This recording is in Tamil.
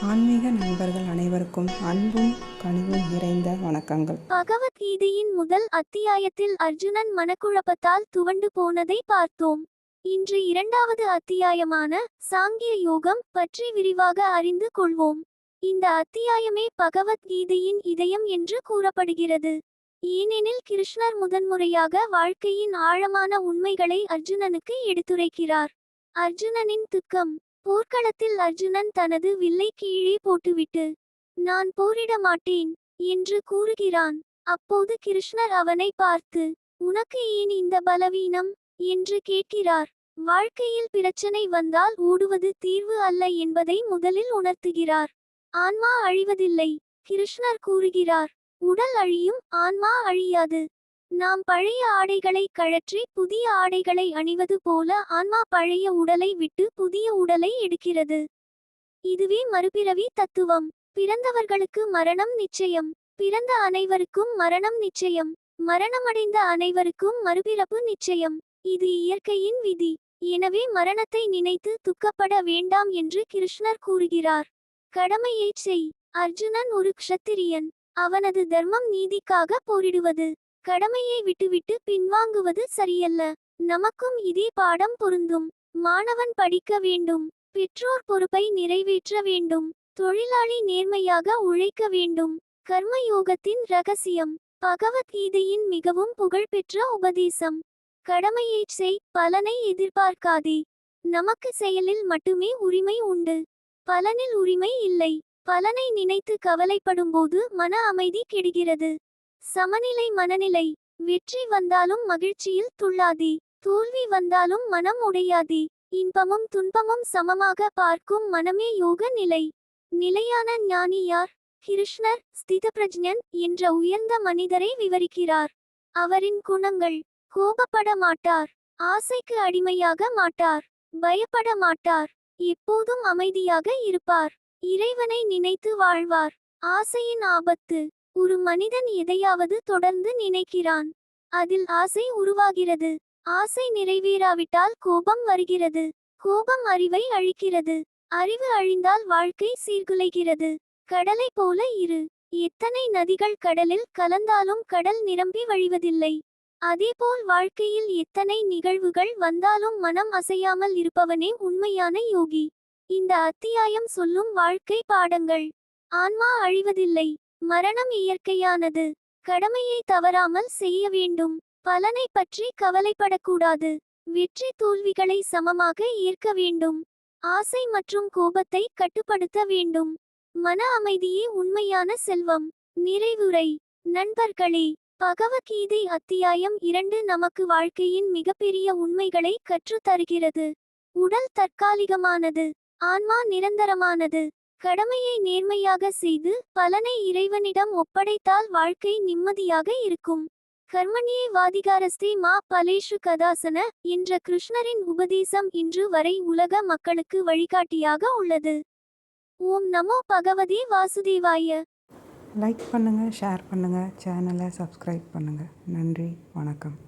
ஆன்மீக நண்பர்கள் அனைவருக்கும் அன்பும் கனிவும் நிறைந்த வணக்கங்கள். பகவத்கீதையின் முதல் அத்தியாயத்தில் அர்ஜுனன் மனக்குழப்பத்தால் துவண்டு போனதை பார்த்தோம். இன்று இரண்டாவது அத்தியாயமான சாங்கிய யோகம் பற்றி விரிவாக அறிந்து கொள்வோம். இந்த அத்தியாயமே பகவத்கீதையின் இதயம் என்று கூறப்படுகிறது. ஏனெனில் கிருஷ்ணர் முதன்முறையாக வாழ்க்கையின் ஆழமான உண்மைகளை அர்ஜுனனுக்கு எடுத்துரைக்கிறார். அர்ஜுனனின் துக்கம். போர்க்களத்தில் அர்ஜுனன் தனது வில்லை கீழே போட்டுவிட்டு நான் போரிட மாட்டேன் என்று கூறுகிறான். அப்போது கிருஷ்ணர் அவனை பார்த்து உனக்கு ஏன் இந்த பலவீனம் என்று கேட்கிறார். வாழ்க்கையில் பிரச்சனை வந்தால் ஓடுவது தீர்வு அல்ல என்பதை முதலில் உணர்த்துகிறார். ஆன்மா அழிவதில்லை. கிருஷ்ணர் கூறுகிறார், உடல் அழியும், ஆன்மா அழியாது. நாம் பழைய ஆடைகளை கழற்றி புதிய ஆடைகளை அணிவது போல ஆன்மா பழைய உடலை விட்டு புதிய உடலை எடுக்கிறது. இதுவே மறுபிறவி தத்துவம். பிறந்தவர்களுக்கு மரணம் நிச்சயம். பிறந்த அனைவருக்கும் மரணம் நிச்சயம். மரணமடைந்த அனைவருக்கும் மறுபிறப்பு நிச்சயம். இது இயற்கையின் விதி. எனவே மரணத்தை நினைத்து துக்கப்பட வேண்டாம் என்று கிருஷ்ணர் கூறுகிறார். கடமையைச் செய். அர்ஜுனன் ஒரு க்ஷத்திரியன். அவனது தர்மம் நீதிக்காக போரிடுவது. கடமையை விட்டுவிட்டு பின்வாங்குவது சரியல்ல. நமக்கும் இதே பாடம் பொருந்தும். மாணவன் படிக்க வேண்டும். பெற்றோர் பொறுப்பை நிறைவேற்ற வேண்டும். தொழிலாளி நேர்மையாக உழைக்க வேண்டும். கர்மயோகத்தின் ரகசியம். பகவத்கீதையின் மிகவும் புகழ்பெற்ற உபதேசம். கடமையைச் செய், பலனை எதிர்பார்க்காதே. நமக்கு செயலில் மட்டுமே உரிமை உண்டு. பலனில் உரிமை இல்லை. பலனை நினைத்து கவலைப்படும்போது மன அமைதி கெடுகிறது. சமநிலை மனநிலை. வெற்றி வந்தாலும் மகிழ்ச்சியில் துள்ளாதே. தோல்வி வந்தாலும் மனம் உடையாதே. இன்பமும் துன்பமும் சமமாக பார்க்கும் மனமே யோக நிலை. நிலையான ஞானி யார்? கிருஷ்ணர் ஸ்திதபிரஜ்ஞன் என்ற உயர்ந்த மனிதரை விவரிக்கிறார். அவரின் குணங்கள்: கோபப்பட மாட்டார், ஆசைக்கு அடிமையாக மாட்டார், பயப்பட மாட்டார், எப்போதும் அமைதியாக இருப்பார், இறைவனை நினைத்து வாழ்வார். ஆசையின் ஆபத்து: ஒரு மனிதன் எதையாவது தொடர்ந்து நினைக்கிறான். அதில் ஆசை உருவாகிறது. ஆசை நிறைவேறாவிட்டால் கோபம் வருகிறது. கோபம் அறிவை அழிக்கிறது. அறிவு அழிந்தால் வாழ்க்கை சீர்குலைகிறது. கடலை போல இரு. எத்தனை நதிகள் கடலில் கலந்தாலும் கடல் நிரம்பி வழிவதில்லை. அதேபோல் வாழ்க்கையில் எத்தனை நிகழ்வுகள் வந்தாலும் மனம் அசையாமல் இருப்பவனே உண்மையான யோகி. இந்த அத்தியாயம் சொல்லும் வாழ்க்கை பாடங்கள்: ஆன்மா அழிவதில்லை. மரணம் இயற்கையானது. கடமையை தவறாமல் செய்ய வேண்டும். பலனை பற்றி கவலைப்படக்கூடாது. வெற்றி தோல்விகளை சமமாக ஏற்க வேண்டும். ஆசை மற்றும் கோபத்தை கட்டுப்படுத்த வேண்டும். மன அமைதியே உண்மையான செல்வம். நிறைவுரை. நண்பர்களே, பகவத்கீதை அத்தியாயம் 2 நமக்கு வாழ்க்கையின் மிகப்பெரிய உண்மைகளை கற்றுத் தருகிறது. உடல் தற்காலிகமானது, ஆன்மா நிரந்தரமானது. கடமையை நேர்மையாக செய்து பலனை இறைவனிடம் ஒப்படைத்தால் வாழ்க்கை நிம்மதியாக இருக்கும். கர்மண்யே வாதிகாரஸ்தே மா பலேஷு கதாசன என்ற கிருஷ்ணரின் உபதேசம் இன்று வரை உலக மக்களுக்கு வழிகாட்டியாக உள்ளது. ஓம் நமோ பகவதே வாசுதேவாய. லைக் பண்ணுங்கள், ஷேர் பண்ணுங்கள், சேனலை சப்ஸ்கிரைப் பண்ணுங்கள். நன்றி, வணக்கம்.